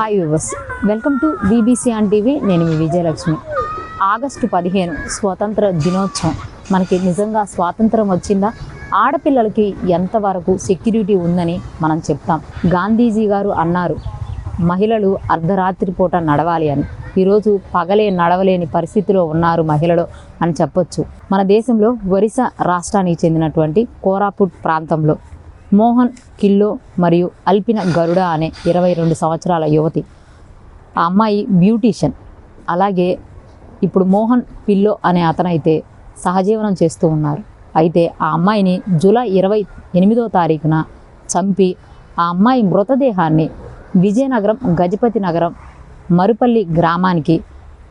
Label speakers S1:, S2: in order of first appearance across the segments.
S1: Hi viewers, welcome to BBC on TV. నేను మీ Vijayalakshmi. August 15 స్వాతంత్ర దినోత్సవం. మనకి నిజంగా స్వాతంత్రం వచ్చిందా? ఆడపిల్లలకి ఎంతవరకు సెక్యూరిటీ ఉందని మనం చెప్తాం. గాంధీజీ గారు అన్నారు, మహిళలు అర్ధరాత్రి పూట నడవాలి అని. ఈరోజు పగలే నడవలేని పరిస్థితిలో ఉన్నారు మహిళలు అని చెప్పొచ్చు. మన దేశంలో ఒరిస్సా రాష్ట్రానికి చెందినటువంటి కోరాపుట్ ప్రాంతంలో మోహన్ కిల్లో మరియు అల్పిన గరుడ అనే 22 సంవత్సరాల యువతి. ఆ అమ్మాయి బ్యూటీషియన్. అలాగే ఇప్పుడు మోహన్ పిల్లో అనే అతనైతే సహజీవనం చేస్తూ ఉన్నారు. అయితే ఆ అమ్మాయిని జూలై 28వ తారీఖున చంపి ఆ అమ్మాయి మృతదేహాన్ని విజయనగరం గజపతి నగరం మరుపల్లి గ్రామానికి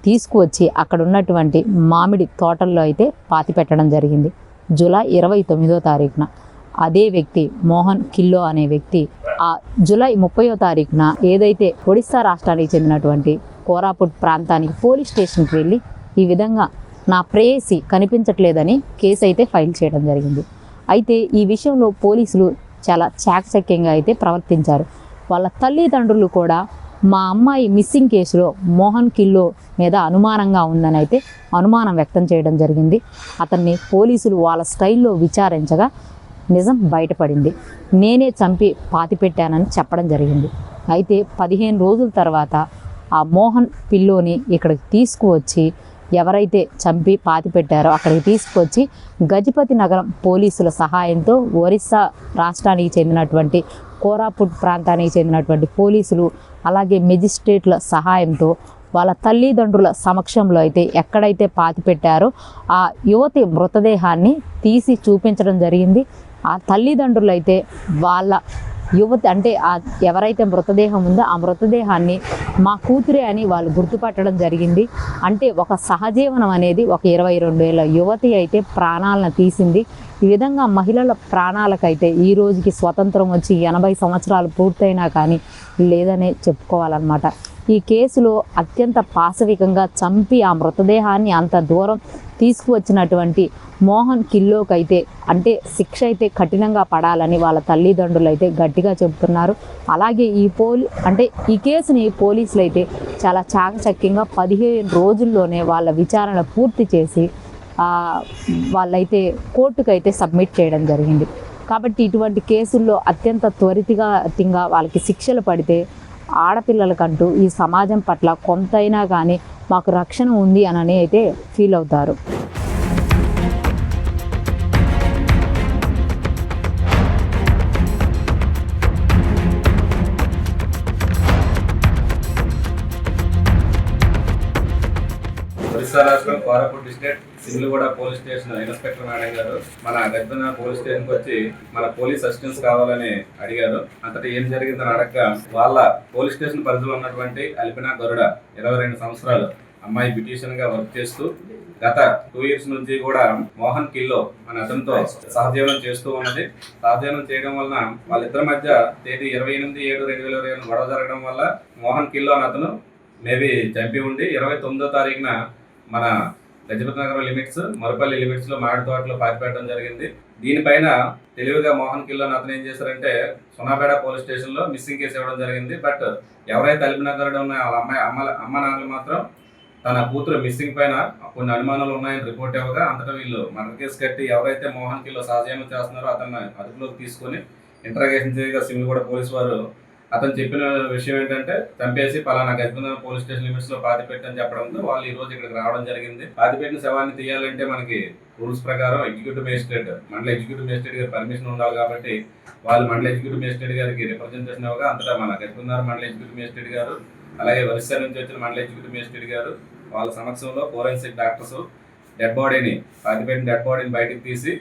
S1: తీసుకువచ్చి అక్కడ ఉన్నటువంటి మామిడి తోటల్లో అయితే పాతిపెట్టడం జరిగింది. జూలై 29వ తారీఖున అదే వ్యక్తి మోహన్ కిల్లో అనే వ్యక్తి ఆ జూలై 30వ తారీఖున ఏదైతే ఒడిస్సా రాష్ట్రానికి చెందినటువంటి కోరాపుట్ ప్రాంతానికి పోలీస్ స్టేషన్కి వెళ్ళి ఈ విధంగా నా ప్రేయసి కనిపించట్లేదని కేసు అయితే ఫైల్ చేయడం జరిగింది. అయితే ఈ విషయంలో పోలీసులు చాలా చాకచక్యంగా అయితే ప్రవర్తించారు. వాళ్ళ తల్లిదండ్రులు కూడా మా అమ్మాయి మిస్సింగ్ కేసులో మోహన్ కిల్లో మీద అనుమానంగా ఉందని అయితే అనుమానం వ్యక్తం చేయడం జరిగింది. అతన్ని పోలీసులు వాళ్ళ స్టైల్లో విచారించగా నిజం బయటపడింది. నేనే చంపి పాతిపెట్టానని చెప్పడం జరిగింది. అయితే 15 రోజుల తర్వాత ఆ మోహన్ పిల్లోని ఇక్కడికి తీసుకువచ్చి ఎవరైతే చంపి పాతిపెట్టారో అక్కడికి తీసుకువచ్చి గజపతి నగరం పోలీసుల సహాయంతో ఒరిస్సా రాష్ట్రానికి చెందినటువంటి కోరాపుట్ ప్రాంతానికి చెందినటువంటి పోలీసులు అలాగే మెజిస్ట్రేట్ల సహాయంతో వాళ్ళ తల్లిదండ్రుల సమక్షంలో అయితే ఎక్కడైతే పాతిపెట్టారో ఆ యువతి మృతదేహాన్ని తీసి చూపించడం జరిగింది. ఆ తల్లిదండ్రులు అయితే వాళ్ళ యువతి అంటే ఎవరైతే మృతదేహం ఉందో ఆ మృతదేహాన్ని మా కూతురే అని వాళ్ళు గుర్తుపట్టడం జరిగింది. అంటే ఒక సహజీవనం అనేది ఒక 22 ఏళ్ళ యువతి అయితే ప్రాణాలను తీసింది. ఈ విధంగా మహిళల ప్రాణాలకైతే ఈ రోజుకి స్వతంత్రం వచ్చి 80 సంవత్సరాలు పూర్తయినా కానీ లేదనే చెప్పుకోవాలన్నమాట. ఈ కేసులో అత్యంత పాశవికంగా చంపి ఆ మృతదేహాన్ని అంత దూరం తీసుకువచ్చినటువంటి మోహన్ కిల్లోకైతే అంటే శిక్ష అయితే కఠినంగా పడాలని వాళ్ళ తల్లిదండ్రులు అయితే గట్టిగా చెబుతున్నారు. అలాగే ఈ కేసుని పోలీసులు అయితే చాలా చాకచక్యంగా 15 రోజుల్లోనే వాళ్ళ విచారణ పూర్తి చేసి వాళ్ళైతే కోర్టుకైతే సబ్మిట్ చేయడం జరిగింది. కాబట్టి ఇటువంటి కేసుల్లో అత్యంత త్వరితగతిగా వాళ్ళకి శిక్షలు పడితే ఆడపిల్లలకంటూ ఈ సమాజం పట్ల కొంతైనా కానీ మాకు రక్షణ ఉంది అని అయితే ఫీల్ అవుతారు.
S2: ఒరిస్సా రాష్ట్రం Koraput district Singilguda police station inspector madam గారు మన గజపతి పోలీస్ స్టేషన్కి వచ్చి మన పోలీస్ అసిస్టెన్స్ కావాలని అడిగారు. అంతటా ఏం జరిగిందని అడగగా వాళ్ళ పోలీస్ స్టేషన్ పరిధిలో ఉన్నటువంటి అల్పిన గరుడ 22 సంవత్సరాలు అమ్మాయి బ్యూటీషియన్ గా వర్క్ చేస్తూ గత 2 years నుంచి కూడా మోహన్ కిల్లో అనే అతనితో సహజీవనం చేస్తూ ఉన్నది. సహజీవనం చేయడం వలన వాళ్ళిద్దరి మధ్య తేదీ 28/7/2020 గొడవ జరగడం వల్ల మోహన్ కిల్లో అని అతను మేబీ చంపి ఉండి 29వ తారీఖున మన గజపతి నగరం లిమిట్స్ మరుపల్లి లిమిట్స్ లో మామిడి తోటలో పాతిపెట్టడం జరిగింది. దీనిపైన తెలివిగా మోహన్ కిల్లో అతను ఏం చేశారంటే సునాపేట పోలీస్ స్టేషన్ లో మిస్సింగ్ కేసు ఇవ్వడం జరిగింది. బట్ ఎవరైతే అల్పిన గరుడ ఉన్నాయో వాళ్ళ అమ్మ నాన్నలు మాత్రం తన కూతురు మిస్సింగ్ పైన కొన్ని అనుమానాలు ఉన్నాయని రిపోర్ట్ ఇవ్వగా అంతటా వీళ్ళు మర్డర్ కేసు కట్టి ఎవరైతే మోహన్ కిల్లో సహజీవనం చేస్తున్నారో అతన్ని అదుపులోకి తీసుకొని ఇంటరాగేషన్ చేయగా సింగిల్గూడ పోలీసు వారు అతను చెప్పిన విషయం ఏంటంటే చంపేసి పలానా గజపతి పోలీస్ స్టేషన్ లిమిట్స్ లో పాతిపెట్టని చెప్పడంతో వాళ్ళు ఈ రోజు ఇక్కడికి రావడం జరిగింది. పాతిపెట్టిన శవాన్ని తీయాలంటే మనకి రూల్స్ ప్రకారం ఎగ్జిక్యూటివ్ మేజిస్ట్రేట్ మండల ఎగ్జిక్యూటివ్ మేజిస్ట్రేట్ గారి పర్మిషన్ ఉండాలి. కాబట్టి వాళ్ళు మండల ఎగ్జిక్యూటివ్ మేజిస్ట్రేట్ గారికి రిప్రజెంటేషన్ ఇవ్వగా అంతటా మన గజపతి మండల ఎగ్జిక్యూటివ్ మేజిస్ట్రేట్ గారు అలాగే ఒరిస్సా నుంచి వచ్చిన మండల ఎగ్జిక్యూటివ్ మేజిస్ట్రేట్ గారు వాళ్ళ సమక్షంలో ఫోరెన్సిక్ డాక్టర్స్ డెడ్ బాడీని పాతిపెట్టిన డెడ్ బాడీని బయటకు తీసి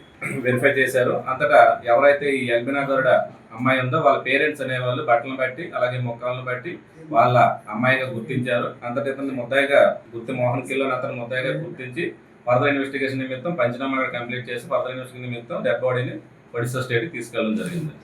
S2: వెరిఫై చేశారు. అంతటా ఎవరైతే ఈ అల్పిన గరుడ అమ్మాయి ఉందో వాళ్ళ పేరెంట్స్ అనేవాళ్ళు బట్టలను బట్టి అలాగే మొక్కలను బట్టి వాళ్ళ అమ్మాయిగా గుర్తించారు. అంతటి ఇతను ముద్దాయిగా మోహన్ కిల్లో అతను ముద్దాయిగా గుర్తించి ఫర్దర్ ఇన్వెస్టిగేషన్ నిమిత్తం పంచనామా కంప్లీట్ చేసి ఫర్దర్ ఇన్వెస్టిగేషన్ నిమిత్తం డెడ్ బాడీని ఒడిశా స్టేట్కి తీసుకెళ్ళడం జరిగింది.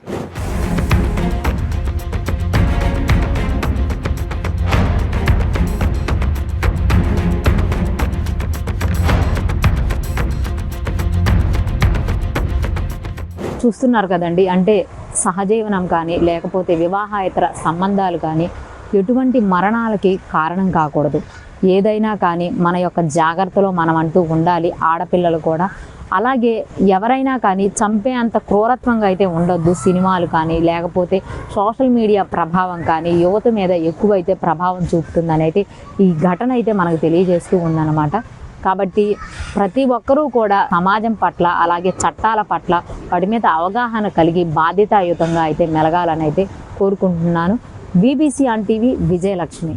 S1: చూస్తున్నారు కదండి. అంటే సహజీవనం కానీ లేకపోతే వివాహేతర సంబంధాలు కానీ ఎటువంటి మరణాలకి కారణం కాకూడదు. ఏదైనా కానీ మన యొక్క జాగ్రత్తలో మనం అంటూ ఉండాలి. ఆడపిల్లలు కూడా అలాగే ఎవరైనా కానీ చంపే అంత క్రూరత్వంగా అయితే ఉండొద్దు. సినిమాలు కానీ లేకపోతే సోషల్ మీడియా ప్రభావం కానీ యువత మీద ఎక్కువైతే ప్రభావం చూపుతుందని అయితే ఈ ఘటన అయితే మనకు తెలియజేస్తూ ఉందన్నమాట. కాబట్టి ప్రతి ఒక్కరూ కూడా సమాజం పట్ల అలాగే చట్టాల పట్ల వాటి మీద అవగాహన కలిగి బాధ్యతాయుతంగా అయితే మెలగాలని అయితే కోరుకుంటున్నాను. BBC on TV, Vijayalakshmi.